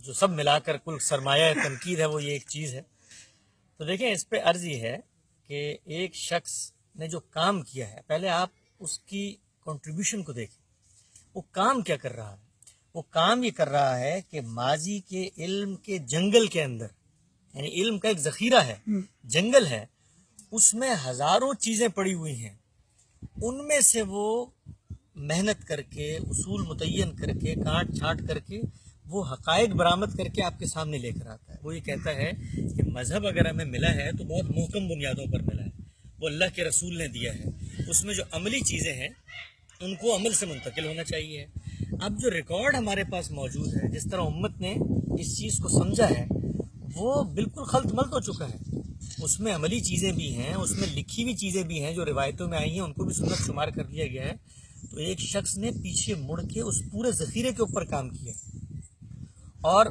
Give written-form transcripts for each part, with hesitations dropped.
جو سب ملا کر کل سرمایہ تنقید ہے وہ یہ ایک چیز ہے. تو دیکھیں اس پہ عرض یہ ہے کہ ایک شخص نے جو کام کیا ہے پہلے آپ اس کی کنٹریبیوشن کو دیکھیں. وہ کام کیا کر رہا ہے؟ وہ کام یہ کر رہا ہے کہ ماضی کے علم کے جنگل کے اندر، یعنی علم کا ایک ذخیرہ ہے، جنگل ہے، اس میں ہزاروں چیزیں پڑی ہوئی ہیں، ان میں سے وہ محنت کر کے، اصول متعین کر کے، کاٹ چھانٹ کر کے وہ حقائق برآمد کر کے آپ کے سامنے لے کر آتا ہے. وہ یہ کہتا ہے کہ مذہب اگر ہمیں ملا ہے تو بہت محکم بنیادوں پر ملا ہے، وہ اللہ کے رسول نے دیا ہے، اس میں جو عملی چیزیں ہیں ان کو عمل سے منتقل ہونا چاہیے. اب جو ریکارڈ ہمارے پاس موجود ہے، جس طرح امت نے اس چیز کو سمجھا ہے، وہ بالکل خلط ملط ہو چکا ہے. اس میں عملی چیزیں بھی ہیں، اس میں لکھی ہوئی چیزیں بھی ہیں جو روایتوں میں آئی ہیں، ان کو بھی سنت شمار کر لیا گیا ہے. تو ایک شخص نے پیچھے مڑ کے اس پورے ذخیرے کے اوپر کام کیا. اور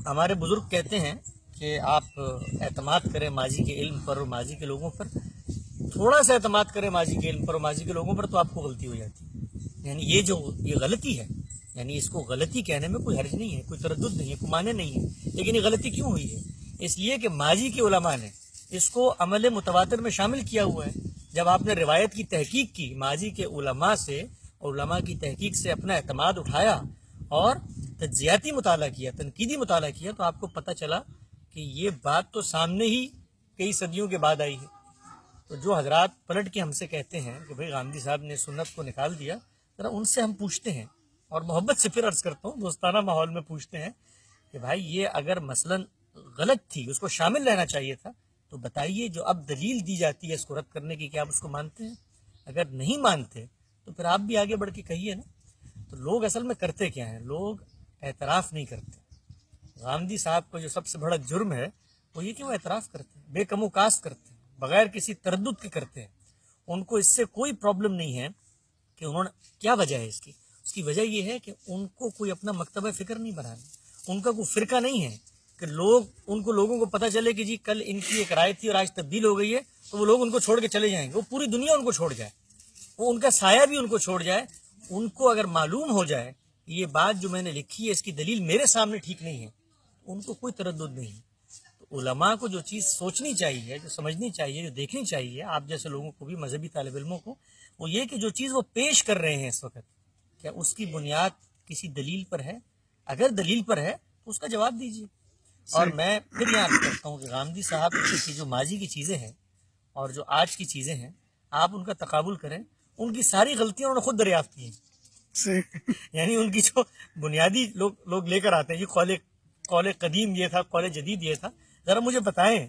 ہمارے بزرگ کہتے ہیں کہ آپ اعتماد کریں ماضی کے علم پر اور ماضی کے لوگوں پر. تھوڑا سا اعتماد کریں ماضی کے علم پر اور ماضی کے لوگوں پر تو آپ کو غلطی ہو جاتی ہے. یعنی یہ غلطی ہے، یعنی اس کو غلطی کہنے میں کوئی حرج نہیں ہے، کوئی تردد نہیں ہے، کوئی معنی نہیں ہے. لیکن یہ غلطی کیوں ہوئی ہے؟ اس لیے کہ ماضی کے علماء نے اس کو عمل متواتر میں شامل کیا ہوا ہے. جب آپ نے روایت کی تحقیق کی، ماضی کے علماء سے اور علماء کی تحقیق سے اپنا اعتماد اٹھایا اور تجزیاتی مطالعہ کیا، تنقیدی مطالعہ کیا، تو آپ کو پتہ چلا کہ یہ بات تو سامنے ہی کئی صدیوں کے بعد آئی ہے. تو جو حضرات پلٹ کے ہم سے کہتے ہیں کہ بھئی غامدی صاحب نے سنت کو نکال دیا، ذرا ان سے ہم پوچھتے ہیں اور محبت سے پھر عرض کرتا ہوں، دوستانہ ماحول میں پوچھتے ہیں کہ بھائی یہ اگر مثلاً غلط تھی، اس کو شامل رہنا چاہیے تھا، تو بتائیے جو اب دلیل دی جاتی ہے اس کو رد کرنے کی، کیا آپ اس کو مانتے ہیں؟ اگر نہیں مانتے تو پھر آپ بھی آگے بڑھ کے کہیے نا. تو لوگ اصل میں کرتے کیا ہیں؟ لوگ اعتراف نہیں کرتے. غامدی صاحب کو جو سب سے بڑا جرم ہے وہ یہ کہ وہ اعتراف کرتے ہیں، بے کم و کاست کرتے ہیں، بغیر کسی تردد کے کرتے ہیں. ان کو اس سے کوئی پرابلم نہیں ہے کہ انہوں نے کیا وجہ ہے اس کی وجہ یہ ہے کہ ان کو کوئی اپنا مکتبہ فکر نہیں بنانا. ان کا کوئی فرقہ نہیں ہے کہ لوگوں کو پتہ چلے کہ جی کل ان کی ایک رائے تھی اور آج تبدیل ہو گئی ہے تو وہ لوگ ان کو چھوڑ کے چلے جائیں گے. وہ پوری دنیا ان کو چھوڑ جائے، وہ ان کا سایہ بھی ان کو چھوڑ جائے. ان کو اگر معلوم ہو جائے کہ یہ بات جو میں نے لکھی ہے اس کی دلیل میرے سامنے ٹھیک نہیں ہے، ان کو کوئی تردد نہیں. تو علماء کو جو چیز سوچنی چاہیے، جو سمجھنی چاہیے، جو دیکھنی چاہیے، آپ جیسے لوگوں کو بھی، مذہبی طالب علموں کو، وہ یہ کہ جو چیز وہ پیش کر رہے ہیں اس وقت، کیا اس کی بنیاد کسی دلیل پر ہے؟ اگر دلیل پر ہے تو اس کا جواب دیجیے. اور میں پھر یہ عرض کرتا ہوں کہ غامدی صاحب کی جو ماضی کی چیزیں ہیں اور جو آج کی چیزیں ہیں، آپ ان کا تقابل کریں. ان کی ساری غلطیاں انہوں نے خود دریافت کی ہیں. یعنی ان کی جو بنیادی لوگ لے کر آتے ہیں، یہ قول قدیم یہ تھا، قول جدید یہ تھا. ذرا مجھے بتائیں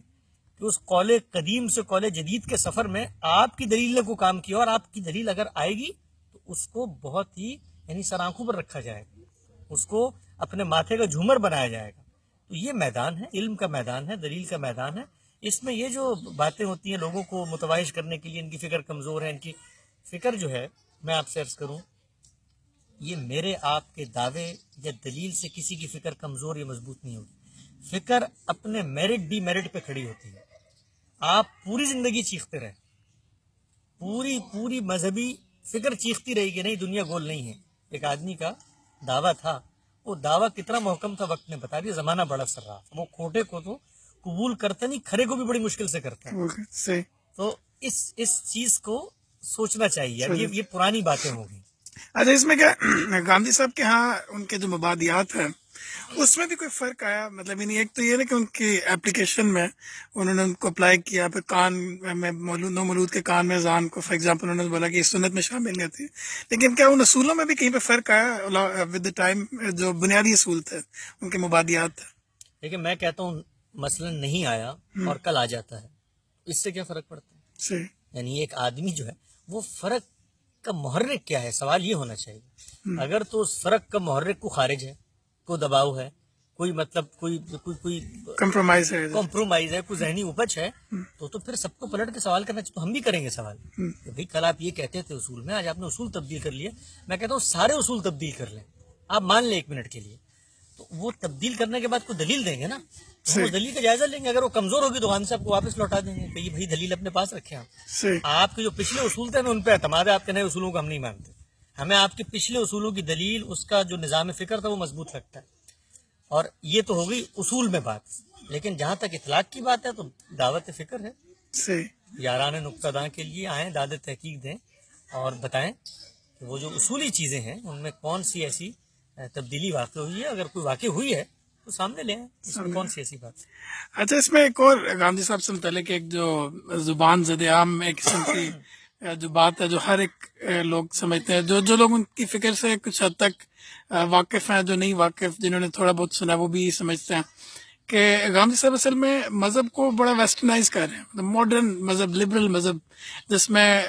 کہ اس قول قدیم سے قول جدید کے سفر میں آپ کی دلیل نے کو کام کیا، اور آپ کی دلیل اگر آئے گی تو اس کو بہت ہی یعنی سر آنکھوں پر رکھا جائے گا، اس کو اپنے ماتھے کا جھومر بنایا جائے گا. تو یہ میدان ہے، علم کا میدان ہے، دلیل کا میدان ہے. اس میں یہ جو باتیں ہوتی ہیں لوگوں کو متوائش کرنے کے لیے، ان کی فکر کمزور ہے، ان کی فکر جو ہے، میں آپ سے عرض کروں، یہ میرے آپ کے دعوے یا دلیل سے کسی کی فکر کمزور یا مضبوط نہیں ہوگی. فکر اپنے میرٹ ڈی میرٹ پہ کھڑی ہوتی ہے. آپ پوری زندگی چیختے رہیں، پوری مذہبی فکر چیختی رہے گی، نہیں دنیا گول نہیں ہے. ایک آدمی کا دعویٰ تھا، وہ دعویٰ کتنا محکم تھا وقت نے بتا دیا. زمانہ بڑا سر رہا تھا، وہ کھوٹے کو تو قبول کرتا نہیں، کھرے کو بھی بڑی مشکل سے کرتا ہے. تو اس چیز کو سوچنا چاہیے. اب یہ پرانی باتیں ہو گئی. اچھا، اس میں کیا گاندھی صاحب کے ہاں ان کے جو مبادیات ہیں اس میں بھی کوئی فرق آیا؟ مطلب یعنی ایک تو یہ نا کہ ان کی اپلیکیشن میں انہوں نے ان کو اپلائی کیا، پھر کان میں نو مولود کے کان میں اذان کو فار ایگزامپل انہوں نے بولا کہ یہ سنت میں شامل نہیں تھی. لیکن کیا ان اصولوں میں بھی کہیں پہ فرق آیا ود دا ٹائم؟ جو بنیادی اصول تھے ان کے مبادیات تھے. لیکن میں کہتا ہوں مثلا نہیں آیا اور کل آ جاتا ہے، اس سے کیا فرق پڑتا ہے؟ صحیح. یعنی ایک آدمی جو ہے وہ فرق کا محرک کیا ہے، سوال یہ ہونا چاہیے. اگر تو اس فرق کا محرک کو خارج ہے، کوئی دباؤ ہے، کوئی مطلب کوئی کمپرومائز ہے، کوئی ذہنی اپج ہے، تو پھر سب کو پلٹ کے سوال کرنا چاہیے. تو ہم بھی کریں گے سوال کہ بھئی کل آپ یہ کہتے تھے اصول میں، آج آپ نے اصول تبدیل کر لیے. میں کہتا ہوں سارے اصول تبدیل کر لیں، آپ مان لیں 1 منٹ کے لیے. تو وہ تبدیل کرنے کے بعد کوئی دلیل دیں گے نا، تو وہ دلیل کا جائزہ لیں گے. اگر وہ کمزور ہوگی تو غامدی صاحب کو واپس لوٹا دیں گے کہ بھائی دلیل اپنے پاس رکھیں. آپ کے جو پچھلے اصول تھے ہمیں ان پہ اعتماد ہے، آپ کے نئے اصولوں کو ہم نہیں مانتے. ہمیں آپ کے پچھلے اصولوں کی دلیل، اس کا جو نظام فکر تھا وہ مضبوط لگتا ہے. اور یہ تو ہو گئی اصول میں بات، لیکن جہاں تک اطلاق کی بات ہے تو دعوت فکر ہے، صحیح. یاران نقطہ داں کے لیے آئیں، داد تحقیق دیں اور بتائیں کہ وہ جو اصولی چیزیں ہیں ان میں کون سی ایسی تبدیلی واقع ہوئی ہے. اگر کوئی واقع ہوئی ہے تو سامنے لیں، اس میں کون سی ایسی بات ہے. اچھا، اس میں ایک اور گاندھی صاحب سے متعلق ایک جو زبان زد عام ایک قسم کی جو بات ہے جو ہر ایک لوگ سمجھتے ہیں، جو لوگ ان کی فکر سے کچھ حد تک واقف ہیں، جو نہیں واقف، جنہوں نے تھوڑا بہت سنا، وہ بھی سمجھتے ہیں کہ گاندھی صاحب اصل میں مذہب کو بڑا ویسٹرنائز کر رہے ہیں، مطلب ماڈرن مذہب، لبرل مذہب، جس میں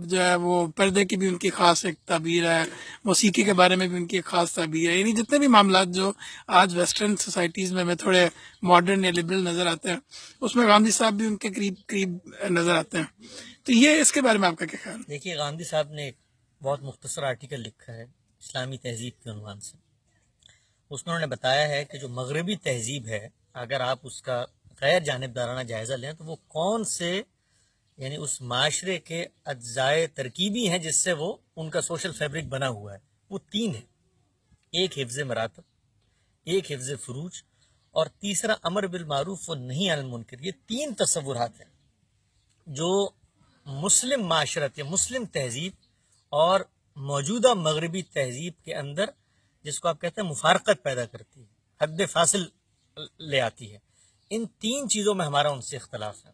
جو ہے وہ پردے کی بھی ان کی خاص ایک تعبیر ہے، موسیقی کے بارے میں بھی ان کی ایک خاص تعبیر ہے. یعنی جتنے بھی معاملات جو آج ویسٹرن سوسائٹیز میں ہمیں تھوڑے ماڈرن یا لبرل نظر آتے ہیں، اس میں گاندھی صاحب بھی ان کے قریب نظر آتے ہیں. تو یہ اس کے بارے میں آپ کا کیا خیال ہے؟ دیکھیے، گاندھی صاحب نے ایک بہت مختصر آرٹیکل لکھا ہے اسلامی تہذیب کے عنوان سے. اس میں انہوں نے بتایا ہے کہ جو مغربی تہذیب ہے، اگر آپ اس کا غیر جانبدارانہ جائزہ لیں تو وہ کون سے یعنی اس معاشرے کے اجزائے ترکیبی ہیں جس سے وہ ان کا سوشل فیبرک بنا ہوا ہے. وہ 3 ہیں: ایک حفظ مراتب، ایک حفظ فروج، اور تیسرا امر بالمعروف و نہی عن المنکر. یہ 3 تصورات ہیں جو مسلم معاشرت یا مسلم تہذیب اور موجودہ مغربی تہذیب کے اندر، جس کو آپ کہتے ہیں مفارقت پیدا کرتی ہے، حد فاصل لے آتی ہے. ان 3 چیزوں میں ہمارا ان سے اختلاف ہے.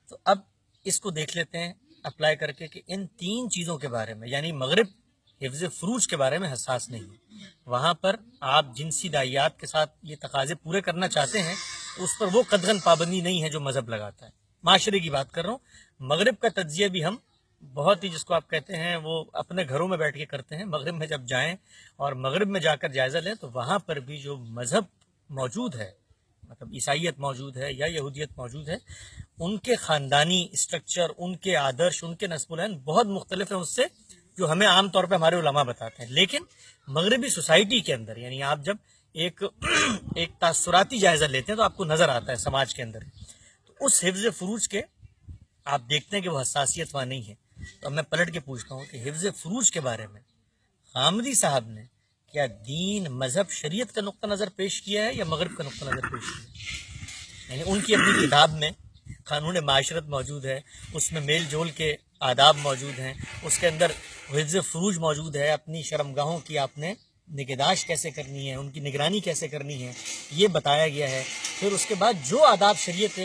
تو اب اس کو دیکھ لیتے ہیں اپلائی کر کے کہ ان 3 چیزوں کے بارے میں، یعنی مغرب حفظ فروج کے بارے میں حساس نہیں ہے. وہاں پر آپ جنسی داعیات کے ساتھ یہ تقاضے پورے کرنا چاہتے ہیں تو اس پر وہ قطعاً پابندی نہیں ہے جو مذہب لگاتا ہے. معاشرے کی بات کر رہا ہوں. مغرب کا تجزیہ بھی ہم بہت ہی، جس کو آپ کہتے ہیں، وہ اپنے گھروں میں بیٹھ کے کرتے ہیں. مغرب میں جب جائیں اور مغرب میں جا کر جائزہ لیں تو وہاں پر بھی جو مذہب موجود ہے، مطلب عیسائیت موجود ہے یا یہودیت موجود ہے، ان کے خاندانی اسٹرکچر، ان کے آدرش، ان کے نسب العین بہت مختلف ہیں اس سے جو ہمیں عام طور پہ ہمارے علماء بتاتے ہیں. لیکن مغربی سوسائٹی کے اندر، یعنی آپ جب ایک تاثراتی جائزہ لیتے ہیں تو آپ کو نظر آتا ہے سماج کے اندر، تو اس حفظ فروج کے آپ دیکھتے ہیں کہ وہ حساسیت وہاں نہیں ہے. تو اب میں پلٹ کے پوچھتا ہوں کہ حفظ فروج کے بارے میں غامدی صاحب نے کیا دین، مذہب، شریعت کا نقطہ نظر پیش کیا ہے یا مغرب کا نقطہ نظر پیش کیا ہے؟ یعنی ان کی اپنی کتاب میں قانون معاشرت موجود ہے، اس میں میل جول کے آداب موجود ہیں، اس کے اندر حفظ فروج موجود ہے، اپنی شرمگاہوں کی آپ نے نگہداشت کیسے کرنی ہے، ان کی نگرانی کیسے کرنی ہے، یہ بتایا گیا ہے. پھر اس کے بعد جو آداب شریعت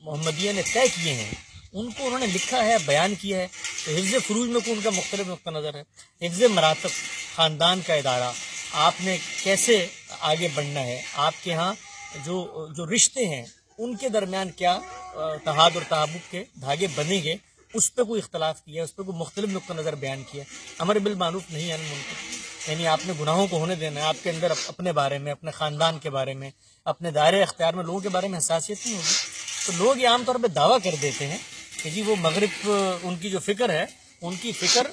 محمدیہ نے طے کیے ہیں ان کو انہوں نے لکھا ہے، بیان کیا ہے. تو حفظ فروج میں ان کا مختلف نقطہ نظر ہے. حفظ مراتب، خاندان کا ادارہ، آپ نے کیسے آگے بڑھنا ہے، آپ کے ہاں جو رشتے ہیں ان کے درمیان کیا اتحاد اور تحابب کے دھاگے بنیں گے، اس پہ کوئی اختلاف کیا ہے، اس پہ کوئی مختلف نقطہ نظر بیان کیا. امر بالمعروف نہیں عن المنکر، یعنی آپ نے گناہوں کو ہونے دینا ہے. آپ کے اندر اپنے بارے میں، اپنے خاندان کے بارے میں، اپنے دائرے اختیار میں لوگوں کے بارے میں حساسیت نہیں ہوگی. تو لوگ یہ عام طور پہ دعویٰ کر دیتے ہیں کہ جی وہ مغرب، ان کی جو فکر ہے، ان کی فکر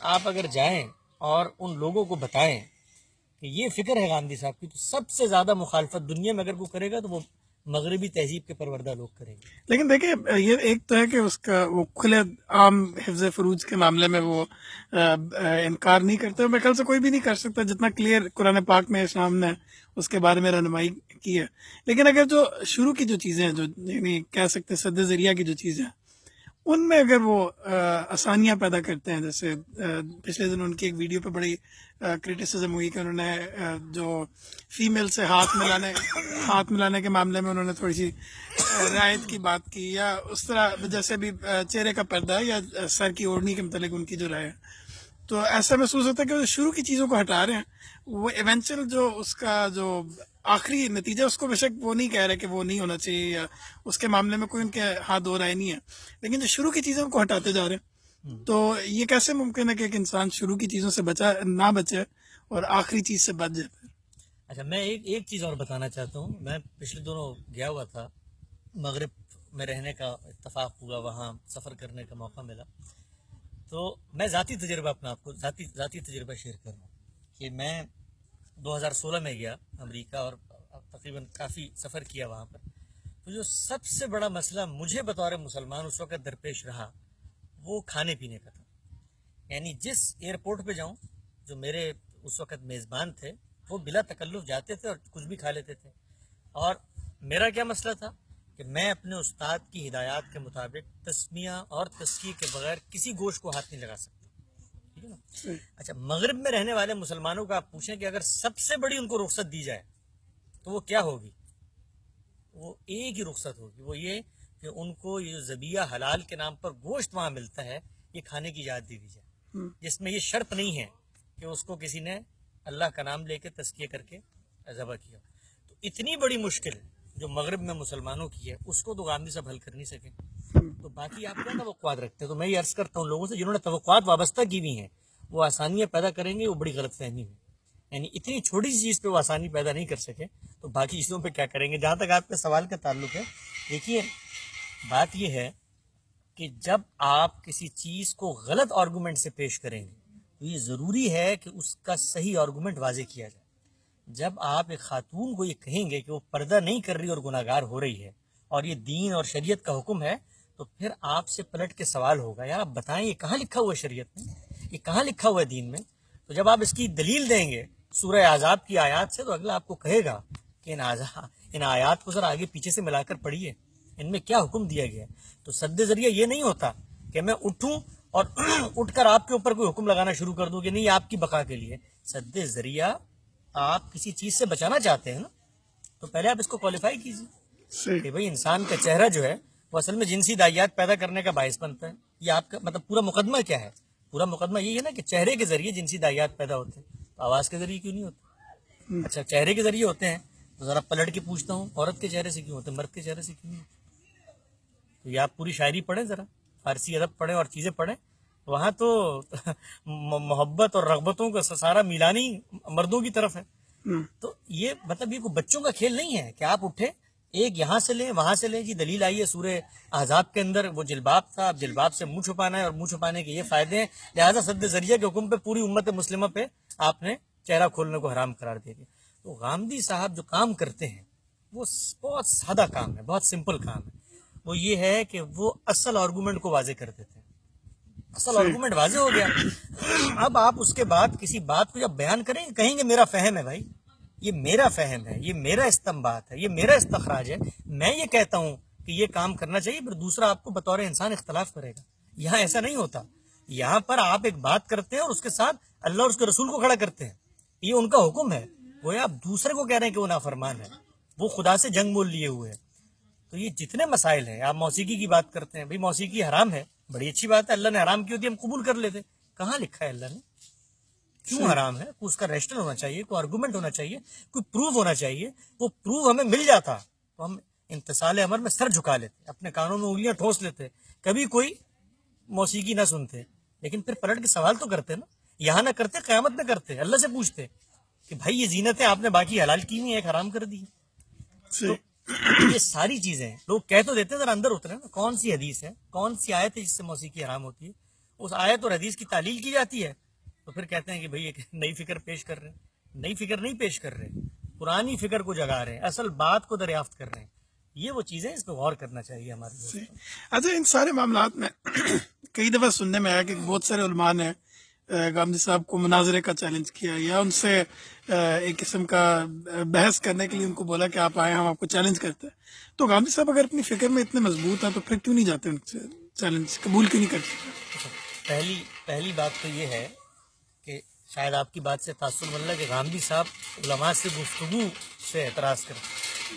آپ اگر جائیں اور ان لوگوں کو بتائیں کہ یہ فکر ہے گاندھی صاحب کی، تو سب سے زیادہ مخالفت دنیا میں اگر کوئی کرے گا تو وہ مغربی تہذیب کے پروردہ لوگ کریں گے. لیکن دیکھیں، یہ ایک تو ہے کہ اس کا وہ کھلے عام حفظ فروج کے معاملے میں وہ انکار نہیں کرتے. میرے خیال سے کوئی بھی نہیں کر سکتا جتنا کلیئر قرآن پاک میں اسلام نے اس کے بارے میں رہنمائی کی ہے. لیکن اگر جو شروع کی جو چیزیں ہیں، جو یعنی کہہ سکتے ہیں سد ذریعہ کی جو چیزیں ہیں، ان میں اگر وہ آسانیاں پیدا کرتے ہیں، جیسے پچھلے دن ان کی ایک ویڈیو پہ بڑی کرٹیسزم ہوئی کہ انہوں نے جو فیمیل سے ہاتھ ملانے کے معاملے میں انہوں نے تھوڑی سی رعایت کی بات کی، یا اس طرح جیسے بھی چہرے کا پردہ ہے یا سر کی اوڑھنی کے متعلق ان کی جو رائے ہے. تو ایسا محسوس ہوتا ہے کہ وہ شروع کی چیزوں کو ہٹا رہے ہیں، وہ ایونچل جو اس کا جو آخری نتیجہ اس کو بے شک وہ نہیں کہہ رہے کہ وہ نہیں ہونا چاہیے یا اس کے معاملے میں کوئی ان کے ہاتھ دو رائے نہیں ہے، لیکن جو شروع کی چیزوں کو ہٹاتے جا رہے ہیں. تو یہ کیسے ممکن ہے کہ ایک انسان شروع کی چیزوں سے نہ بچے اور آخری چیز سے بچ جائے؟ اچھا، میں ایک چیز اور بتانا چاہتا ہوں. میں پچھلے دنوں گیا ہوا تھا مغرب میں، رہنے کا اتفاق ہوا، وہاں سفر کرنے کا موقع ملا. تو میں ذاتی تجربہ اپنا آپ کو ذاتی تجربہ شیئر کر رہا ہوں کہ میں 2016 میں گیا امریکہ اور تقریباً کافی سفر کیا وہاں پر. تو جو سب سے بڑا مسئلہ مجھے بطور مسلمان اس وقت درپیش رہا وہ کھانے پینے کا تھا. یعنی جس ایئرپورٹ پہ جاؤں، جو میرے اس وقت میزبان تھے وہ بلا تکلف جاتے تھے اور کچھ بھی کھا لیتے تھے. اور میرا کیا مسئلہ تھا کہ میں اپنے استاد کی ہدایات کے مطابق تسمیہ اور تزکیے کے بغیر کسی گوشت کو ہاتھ نہیں لگا سکتا. ٹھیک ہے نا. اچھا مغرب میں رہنے والے مسلمانوں کو آپ پوچھیں کہ اگر سب سے بڑی ان کو رخصت دی جائے تو وہ کیا ہوگی؟ وہ ایک ہی رخصت ہوگی, وہ یہ کہ ان کو یہ ذبیحہ حلال کے نام پر گوشت وہاں ملتا ہے یہ کھانے کی اجازت دے دی جائے, جس میں یہ شرط نہیں ہے کہ اس کو کسی نے اللہ کا نام لے کے تزکیہ کر کے ذبح کیا. تو اتنی بڑی مشکل جو مغرب میں مسلمانوں کی ہے اس کو تو غامدی صاحب حل کر نہیں سکے. تو باقی آپ کیا توقعات رکھتے ہیں؟ تو میں یہ عرض کرتا ہوں لوگوں سے جنہوں نے توقعات وابستہ کی ہوئی ہیں وہ آسانیاں پیدا کریں گے, وہ بڑی غلط فہمی ہے. یعنی اتنی چھوٹی سی چیز پہ وہ آسانی پیدا نہیں کر سکے تو باقی چیزوں پہ کیا کریں گے. جہاں تک آپ کے سوال کا تعلق ہے, دیکھیے بات یہ ہے کہ جب آپ کسی چیز کو غلط آرگومنٹ سے پیش کریں گے تو یہ ضروری ہے کہ اس کا صحیح آرگومنٹ واضح کیا جائے. جب آپ ایک خاتون کو یہ کہیں گے کہ وہ پردہ نہیں کر رہی اور گناہگار ہو رہی ہے اور یہ دین اور شریعت کا حکم ہے, تو پھر آپ سے پلٹ کے سوال ہوگا یار آپ بتائیں یہ کہاں لکھا ہوا ہے شریعت میں, یہ کہاں لکھا ہوا ہے دین میں. تو جب آپ اس کی دلیل دیں گے سورہ احزاب کی آیات سے تو اگلا آپ کو کہے گا کہ ان آیات کو ذرا آگے پیچھے سے ملا کر پڑھیے, ان میں کیا حکم دیا گیا ہے. تو سد ذریعہ یہ نہیں ہوتا کہ میں اٹھوں اور اٹھ کر آپ کے اوپر کوئی حکم لگانا شروع کر دوں کہ نہیں آپ کی بقا کے لیے. سد ذریعہ آپ کسی چیز سے بچانا چاہتے ہیں نا, تو پہلے آپ اس کو کوالیفائی کیجیے کہ بھئی انسان کا چہرہ جو ہے وہ اصل میں جنسی داعیات پیدا کرنے کا باعث بنتا ہے. یہ آپ کا مطلب پورا مقدمہ کیا ہے؟ پورا مقدمہ یہی ہے نا کہ چہرے کے ذریعے جنسی داعیات پیدا ہوتے ہیں, تو آواز کے ذریعے کیوں نہیں ہوتے؟ اچھا چہرے کے ذریعے ہوتے ہیں تو ذرا پلٹ کے پوچھتا ہوں عورت کے چہرے سے کیوں ہوتے ہیں, مرد کے چہرے سے کیوں نہیں ہوتے؟ تو یہ آپ پوری شاعری پڑھیں, ذرا فارسی ادب پڑھیں اور چیزیں پڑھیں, وہاں تو محبت اور رغبتوں کا سارا میلانی مردوں کی طرف ہے. تو یہ مطلب یہ کوئی بچوں کا کھیل نہیں ہے کہ آپ اٹھے ایک یہاں سے لیں وہاں سے لیں, جی دلیل آئی ہے سورہ احزاب کے اندر وہ جلباب تھا, اب جلباب سے منہ چھپانا ہے اور منہ چھپانے کے یہ فائدے ہیں, لہٰذا سد ذریعہ کے حکم پہ پوری امت مسلمہ پہ آپ نے چہرہ کھولنے کو حرام قرار دے دیا. تو غامدی صاحب جو کام کرتے ہیں وہ بہت سادہ کام ہے, بہت سمپل کام ہے. وہ یہ ہے کہ وہ اصل آرگومنٹ کو واضح کر دیتے ہیں. اصل آرگومنٹ واضح ہو گیا, اب آپ اس کے بعد کسی بات کو جب بیان کریں گے کہیں گے میرا فہم ہے بھائی, یہ میرا فہم ہے, یہ میرا استنباط ہے, یہ میرا استخراج ہے, میں یہ کہتا ہوں کہ یہ کام کرنا چاہیے, پھر دوسرا آپ کو بطور انسان اختلاف کرے گا. یہاں ایسا نہیں ہوتا, یہاں پر آپ ایک بات کرتے ہیں اور اس کے ساتھ اللہ اور اس کے رسول کو کھڑا کرتے ہیں, یہ ان کا حکم ہے. وہ آپ دوسرے کو کہہ رہے ہیں کہ وہ نافرمان ہے, وہ خدا سے جنگ مول لیے ہوئے ہیں. تو یہ جتنے مسائل ہیں, آپ موسیقی کی بات کرتے ہیں, بھائی موسیقی حرام ہے, بڑی اچھی بات ہے, اللہ نے حرام کی ہوتی ہے ہم قبول کر لیتے, کہاں لکھا ہے اللہ نے کیوں حرام ہے؟ اس کا ریشنل ہونا چاہیے, کوئی آرگومنٹ ہونا چاہیے, کوئی پروف ہونا چاہیے. وہ پروف ہمیں مل جاتا تو ہم امتثال امر میں سر جھکا لیتے, اپنے کانوں میں انگلیاں ٹھوس لیتے, کبھی کوئی موسیقی نہ سنتے. لیکن پھر پلٹ کے سوال تو کرتے نا, یہاں نہ کرتے قیامت میں کرتے, اللہ سے پوچھتے کہ بھائی یہ زینتیں آپ نے باقی حلال کی ہوئی, ایک حرام کر دی. تو یہ ساری چیزیں لوگ کہہ تو دیتے ہیں, ذرا اندر اترے نا, کون سی حدیث ہے, کون سی آیت ہے جس سے موسیقی حرام ہوتی ہے, اس آیت اور حدیث کی تعلیل کی جاتی ہے, تو پھر کہتے ہیں کہ بھئی ایک نئی فکر پیش کر رہے ہیں. نئی فکر نہیں پیش کر رہے, پرانی فکر کو جگا رہے ہیں, اصل بات کو دریافت کر رہے ہیں. یہ وہ چیزیں اس پہ غور کرنا چاہیے ہمارے. اچھا ان سارے معاملات میں کئی دفعہ سننے میں آیا کہ بہت سارے علماء نے غامدی صاحب کو مناظرے کا چیلنج کیا, یا ان سے ایک قسم کا بحث کرنے کے لیے ان کو بولا کہ آپ آئیں ہم آپ کو چیلنج کرتے ہیں. تو غامدی صاحب اگر اپنی فکر میں اتنے مضبوط ہیں تو پھر کیوں نہیں جاتے ان سے چیلنج قبول کیوں نہیں کرتے؟ پہلی بات تو یہ ہے کہ شاید آپ کی بات سے تاثر بن رہا کہ غامدی صاحب علماء سے گفتگو سے اعتراض کرتے.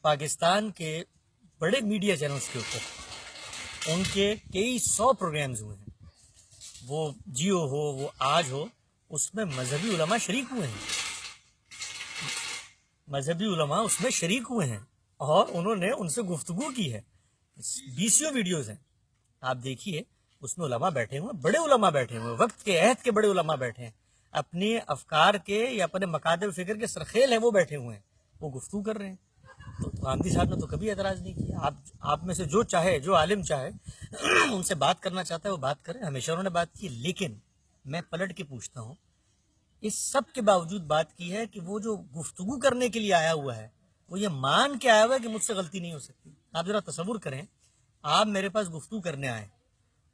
پاکستان کے بڑے میڈیا چینلز کے اوپر ان کے کئی 100 پروگرامز ہوئے ہیں, وہ جیو ہو وہ آج ہو, اس میں مذہبی علماء شریک ہوئے ہیں, مذہبی علماء اس میں شریک ہوئے ہیں اور انہوں نے ان سے گفتگو کی ہے. 20 ویڈیوز ہیں, آپ دیکھیے اس میں علماء بیٹھے ہوئے, بڑے علماء بیٹھے ہوئے, وقت کے عہد کے بڑے علماء بیٹھے ہیں, اپنے افکار کے یا اپنے مکاتب فکر کے سرخیل ہیں وہ بیٹھے ہوئے ہیں, وہ گفتگو کر رہے ہیں. تو غامدی صاحب نے تو کبھی اعتراض نہیں کیا. آپ میں سے جو چاہے, جو عالم چاہے ان سے بات کرنا چاہتا ہے وہ بات کرے, ہمیشہ انہوں نے بات کی. لیکن میں پلٹ کے پوچھتا ہوں, اس سب کے باوجود بات کی ہے کہ وہ جو گفتگو کرنے کے لیے آیا ہوا ہے وہ یہ مان کے آیا ہوا ہے کہ مجھ سے غلطی نہیں ہو سکتی. آپ ذرا تصور کریں, آپ میرے پاس گفتگو کرنے آئے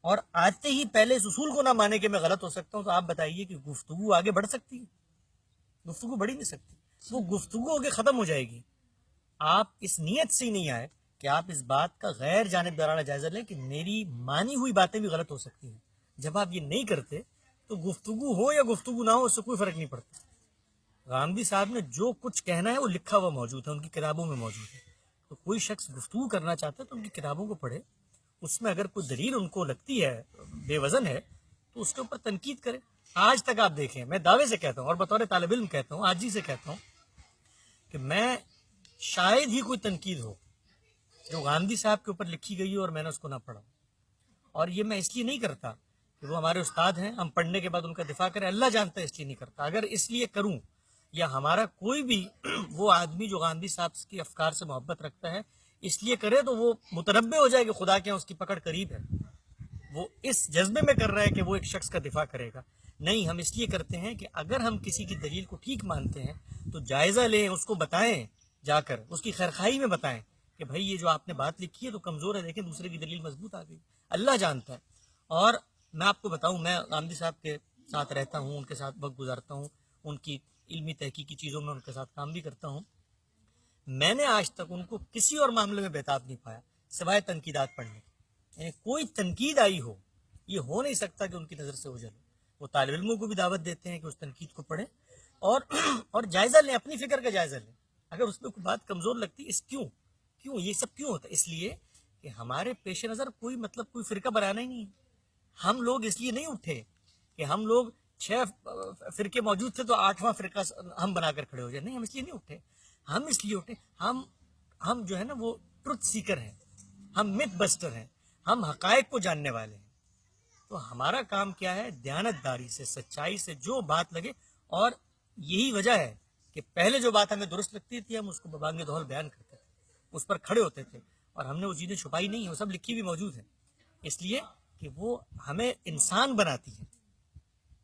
اور آتے ہی پہلے اس اصول کو نہ مانے کہ میں غلط ہو سکتا ہوں, تو آپ بتائیے کہ گفتگو آگے بڑھ سکتی ہے؟ گفتگو بڑھ ہی نہیں سکتی. وہ گفتگو ہو کے ختم ہو جائے گی. آپ اس نیت سے ہی نہیں آئے کہ آپ اس بات کا غیر جانبدارانہ جائزہ لیں کہ میری مانی ہوئی باتیں بھی غلط ہو سکتی ہیں. جب آپ یہ نہیں کرتے تو گفتگو ہو یا گفتگو نہ ہو اس سے کوئی فرق نہیں پڑتا. غامدی صاحب نے جو کچھ کہنا ہے وہ لکھا ہوا موجود ہے, ان کی کتابوں میں موجود ہے. تو کوئی شخص گفتگو کرنا چاہتا ہے تو ان کی کتابوں کو پڑھے, اس میں اگر کوئی دلیل ان کو لگتی ہے بے وزن ہے تو اس کے اوپر تنقید کرے. آج تک آپ دیکھیں, میں دعوے سے کہتا ہوں اور بطور طالب علم کہتا ہوں, آج ہی سے کہتا ہوں کہ میں شاید ہی کوئی تنقید ہو جو غامدی صاحب کے اوپر لکھی گئی ہو اور میں نے اس کو نہ پڑھا. اور یہ میں اس لیے نہیں کرتا کہ وہ ہمارے استاد ہیں, ہم پڑھنے کے بعد ان کا دفاع کریں, اللہ جانتا ہے اس لیے نہیں کرتا. اگر اس لیے کروں یا ہمارا کوئی بھی وہ آدمی جو غامدی صاحب کی افکار سے محبت رکھتا ہے اس لیے کرے تو وہ متنبع ہو جائے کہ خدا کے یہاں اس کی پکڑ قریب ہے. وہ اس جذبے میں کر رہا ہے کہ وہ ایک شخص کا دفاع کرے گا. نہیں, ہم اس لیے کرتے ہیں کہ اگر ہم کسی کی دلیل کو ٹھیک مانتے ہیں تو جائزہ لیں, اس کو بتائیں, جا کر اس کی خیرخواہی میں بتائیں کہ بھائی یہ جو آپ نے بات لکھی ہے تو کمزور ہے, دیکھیں دوسرے کی دلیل مضبوط آ گئی. اللہ جانتا ہے. اور میں آپ کو بتاؤں, میں غامدی صاحب کے ساتھ رہتا ہوں, ان کے ساتھ وقت گزارتا ہوں, ان کی علمی تحقیقی چیزوں میں ان کے ساتھ کام بھی کرتا ہوں. میں نے آج تک ان کو کسی اور معاملے میں بےتاب نہیں پایا سوائے تنقیدات پڑھنے. یعنی کوئی تنقید آئی ہو, یہ ہو نہیں سکتا کہ ان کی نظر سے اوجھل ہو. وہ طالب علموں کو بھی دعوت دیتے ہیں کہ اس تنقید کو پڑھیں اور جائزہ لیں, اپنی فکر کا جائزہ لیں. اگر اس میں کوئی بات کمزور لگتی, کیوں یہ سب کیوں ہوتا ہے؟ اس لیے کہ ہمارے پیش نظر کوئی کوئی فرقہ بنانا ہی نہیں ہے. ہم لوگ اس لیے نہیں اٹھے کہ ہم لوگ 6 فرقے موجود تھے تو 8واں فرقہ ہم بنا کر کھڑے ہو جائے. نہیں, ہم اس لیے نہیں اٹھے. ہم اس لیے اٹھے, ہم جو ہے نا وہ ٹروتھ سیکر ہیں, ہم متھ بسٹر ہیں, ہم حقائق کو جاننے والے ہیں. تو ہمارا کام کیا ہے, دیانت داری سے, سچائی سے جو بات لگے. اور یہی وجہ ہے کہ پہلے جو بات ہمیں درست لگتی تھی ہم اس کو ببانگ دہل بیان کرتے تھے, اس پر کھڑے ہوتے تھے, اور ہم نے وہ چیزیں چھپائی نہیں ہیں, وہ سب لکھی بھی موجود ہیں. اس لیے کہ وہ ہمیں انسان بناتی ہیں,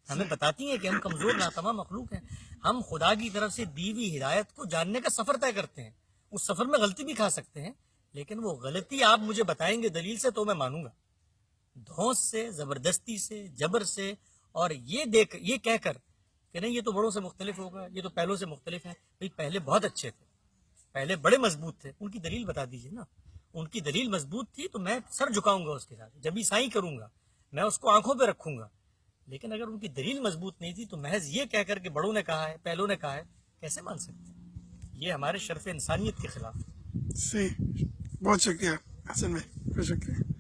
ہمیں بتاتی ہیں کہ ہم کمزور ناتواں مخلوق ہیں. ہم خدا کی طرف سے دی ہوئی ہدایت کو جاننے کا سفر طے کرتے ہیں. اس سفر میں غلطی بھی کھا سکتے ہیں, لیکن وہ غلطی آپ مجھے بتائیں گے دلیل سے تو میں مانوں گا. دھونس سے, زبردستی سے, جبر سے, اور یہ کہہ کر کہ نہیں یہ تو بڑوں سے مختلف ہوگا, یہ تو پہلوں سے مختلف ہے. بھئی پہلے بہت اچھے تھے, پہلے بڑے مضبوط تھے, ان کی دلیل بتا دیجئے نا. ان کی دلیل مضبوط تھی تو میں سر جھکاؤں گا اس کے ساتھ, جب سائیں کروں گا, میں اس کو آنکھوں پہ رکھوں گا. لیکن اگر ان کی دلیل مضبوط نہیں تھی تو محض یہ کہہ کر کہ بڑوں نے کہا ہے, پہلوں نے کہا ہے, کیسے مان سکتے ہیں؟ یہ ہمارے شرف انسانیت کے خلاف ہے. صحیح, بہت شکریہ حسن بھائی, بہت شکریہ.